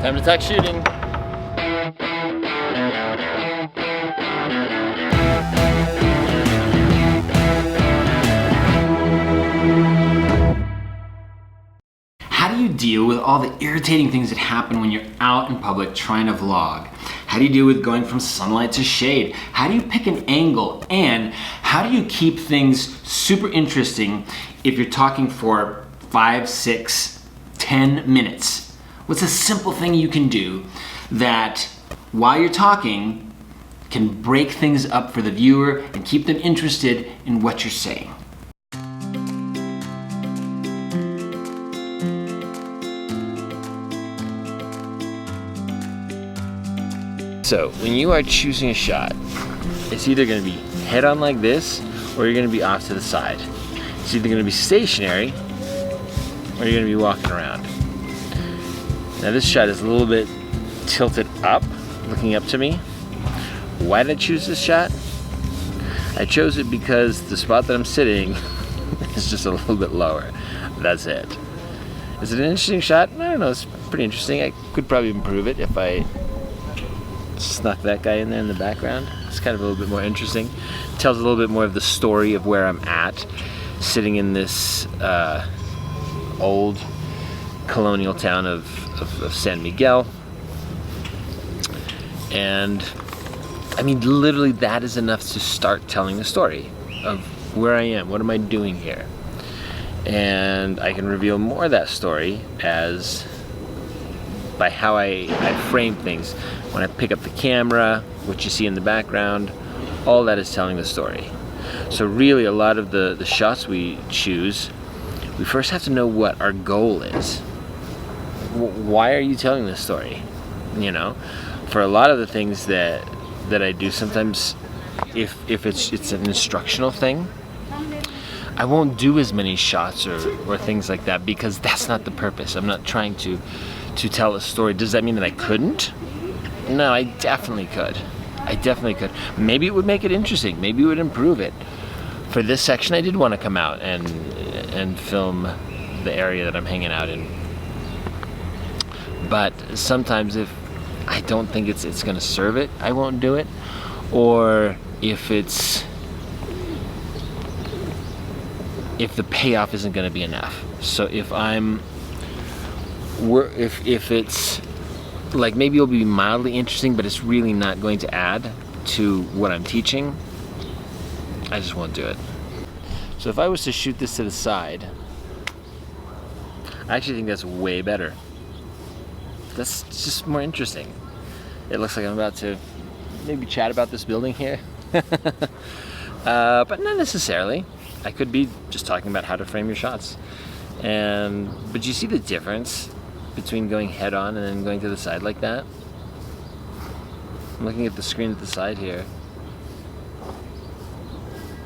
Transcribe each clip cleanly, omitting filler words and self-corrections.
Time to talk shooting. How do you deal with all the irritating things that happen when you're out in public trying to vlog? How do you deal with going from sunlight to shade? How do you pick an angle? And how do you keep things super interesting if you're talking for 5, 6, 10 minutes? What's a simple thing you can do that while you're talking can break things up for the viewer and keep them interested in what you're saying? So when you are choosing a shot, it's either going to be head on like this, or you're going to be off to the side. It's either going to be stationary, or you're going to be walking around. Now this shot is a little bit tilted up, looking up to me. Why did I choose this shot? I chose it because the spot that I'm sitting is just a little bit lower. That's it. Is it an interesting shot? I don't know, it's pretty interesting. I could probably improve it if I snuck that guy in there in the background. It's kind of a little bit more interesting. It tells a little bit more of the story of where I'm at, sitting in this old colonial town of San Miguel. And I mean, literally that is enough to start telling the story of where I am, what am I doing here. And I can reveal more of that story by how I frame things. When I pick up the camera, what you see in the background, all that is telling the story. So really a lot of the shots we choose, we first have to know what our goal is. Why are you telling this story? You know, for a lot of the things that I do, sometimes if it's an instructional thing, I won't do as many shots or things like that, because that's not the purpose. I'm not trying to tell a story. Does that mean that I couldn't? No, I definitely could. Maybe it would make it interesting. Maybe it would improve it. For this section, I did want to come out and film the area that I'm hanging out in. But sometimes if I don't think it's going to serve it, I won't do it. Or if the payoff isn't going to be enough. So if it's like, maybe it'll be mildly interesting, but it's really not going to add to what I'm teaching, I just won't do it. So if I was to shoot this to the side, I actually think that's way better. That's just more interesting. It looks like I'm about to maybe chat about this building here. But not necessarily. I could be just talking about how to frame your shots. But you see the difference between going head on and then going to the side like that? I'm looking at the screen at the side here.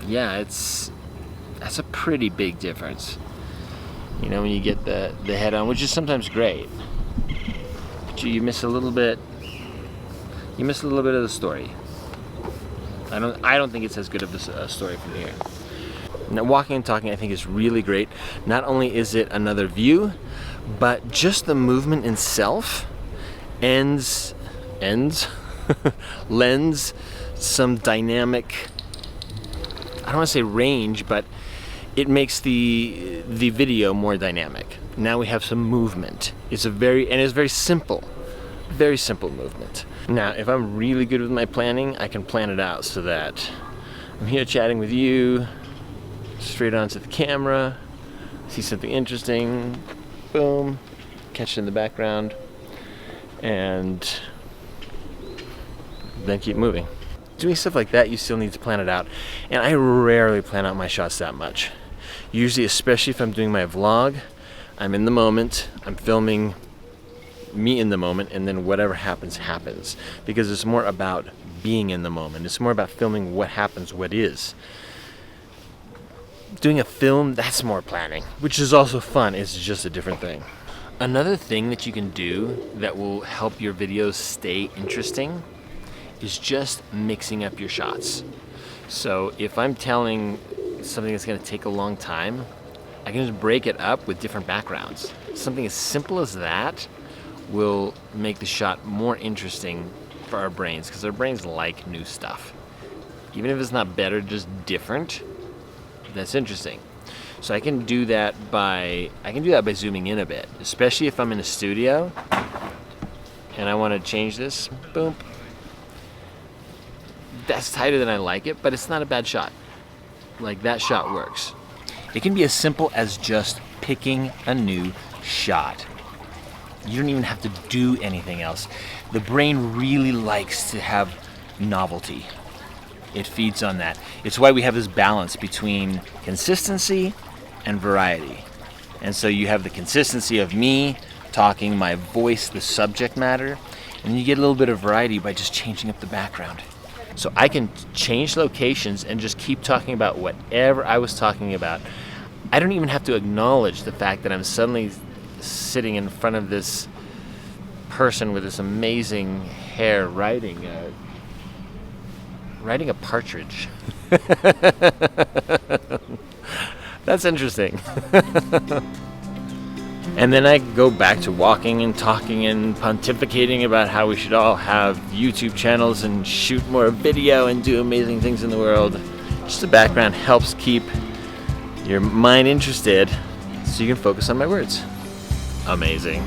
Yeah, that's a pretty big difference. You know, when you get the head on, which is sometimes great, but you miss a little bit. You miss a little bit of the story. I don't think it's as good of a story from here. Now, walking and talking, I think, is really great. Not only is it another view, but just the movement itself lends some dynamic, I don't want to say range, but it makes the video more dynamic. Now we have some movement. It's very simple movement. Now, if I'm really good with my planning, I can plan it out so that I'm here chatting with you, straight onto the camera, see something interesting, boom, catch it in the background, and then keep moving. Doing stuff like that, you still need to plan it out, and I rarely plan out my shots that much. Usually, especially if I'm doing my vlog, I'm in the moment, I'm filming me in the moment, and then whatever happens, happens. Because it's more about being in the moment. It's more about filming what happens, what is. Doing a film, that's more planning, which is also fun. It's just a different thing. Another thing that you can do that will help your videos stay interesting is just mixing up your shots. So if I'm telling something that's going to take a long time, I can just break it up with different backgrounds. Something as simple as that will make the shot more interesting for our brains, because our brains like new stuff. Even if it's not better, just different, that's interesting. So I can do that by zooming in a bit, especially if I'm in a studio and I want to change this. Boom. That's tighter than I like it, but it's not a bad shot. Like, that shot works. It can be as simple as just picking a new shot. You don't even have to do anything else. The brain really likes to have novelty. It feeds on that. It's why we have this balance between consistency and variety. And so you have the consistency of me talking, my voice, the subject matter, and then you get a little bit of variety by just changing up the background. So I can change locations and just keep talking about whatever I was talking about. I don't even have to acknowledge the fact that I'm suddenly sitting in front of this person with this amazing hair riding a partridge. That's interesting. And then I go back to walking and talking and pontificating about how we should all have YouTube channels and shoot more video and do amazing things in the world. Just the background helps keep your mind interested so you can focus on my words. Amazing.